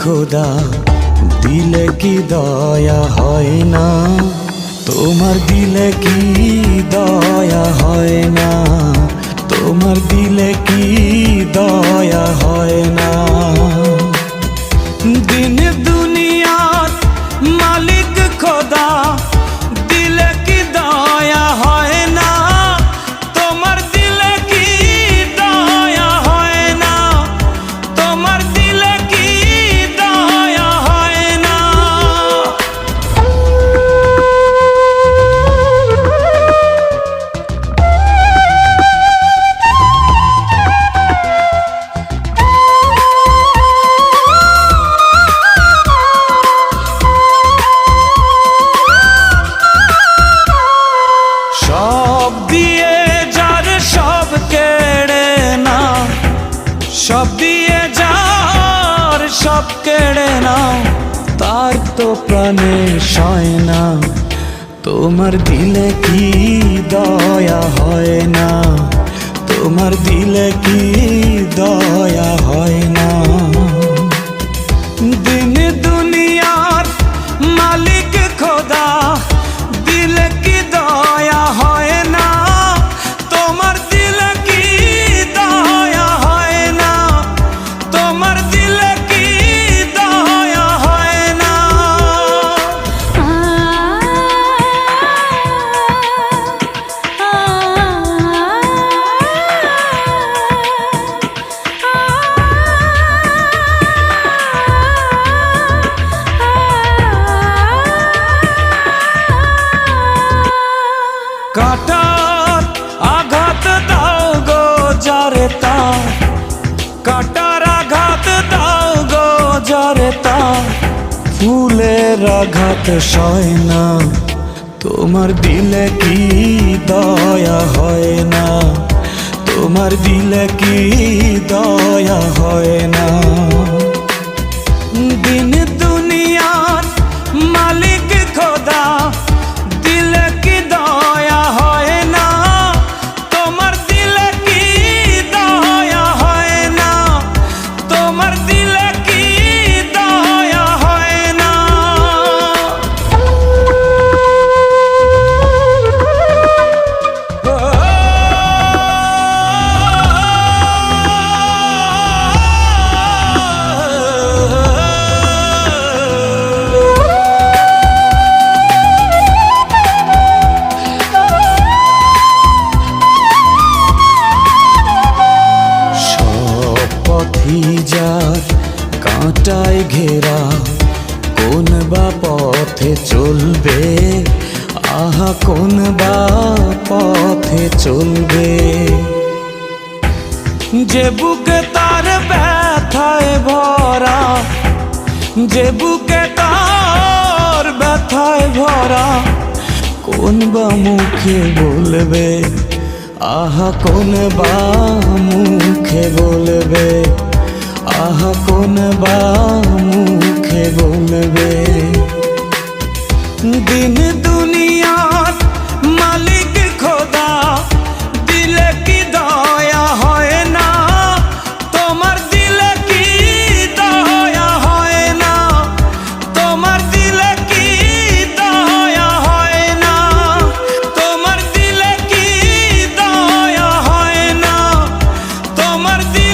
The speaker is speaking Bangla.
খোদা দিলে কি দয়া হয় না? তোমার দিলে কি দয়া হয় না? তোমার দিলে কি দয়া হয় না? দিন দুনিয়ার মালিক খোদা দিলে কি দয়া হয় না? তোমার দিলে কি দয়া হয় না? তোমার দিলে কি দয়া হয় না? সব দিয়ে যার সব কেড়ে নাও, সব দিয়ে যার সব কেড়ে নাও, তার তো প্রাণে সয় না। তোমার দিলে কি দয়া হয় না? তোমার দিলে কি দয়া হয় না? দিন দুনিয়ার মালিক খোদা দিলে কি দয়া হয় না? তোমার দিলে কি দয়া হয় না? তোমার দিলে কি দয়া হয় না? কাটার আঘাত দাও গো যারে তার, কাটার আঘাত দাও গো যারে তার, ফুলের আঘাত সয় না। তোমার দিলে কি দয়া হয় না? তোমার দিলে কি দয়া হয় না? দিন দুনিয়ার মালিক খোদা দিলে কি দয়া হয় না? তোমার দিলে কি দয়া হয় না? তোমার দিলে কি দয়া হয় না? যার কাঁটায় ঘেরা, কোন বা পথে চলবে? আহা কোন বা পথে চলবে? যে বুকে তার ব্যথায় ভরা, যে বুকে তার ব্যথায় ভরা, কোন বা মুখে বলবে? আহা কোন বা মুখে বলবে? আহা কোন বা মুখে বলবে? দিন দুনিয়ার মালিক খোদা দিলে কি দয়া হয় না? তোমার দিলে কি দয়া হয় না? তোমার দিলে কি দয়া হয় না? তোমার দিলে কি দয়া হয় না? তোমার দিলে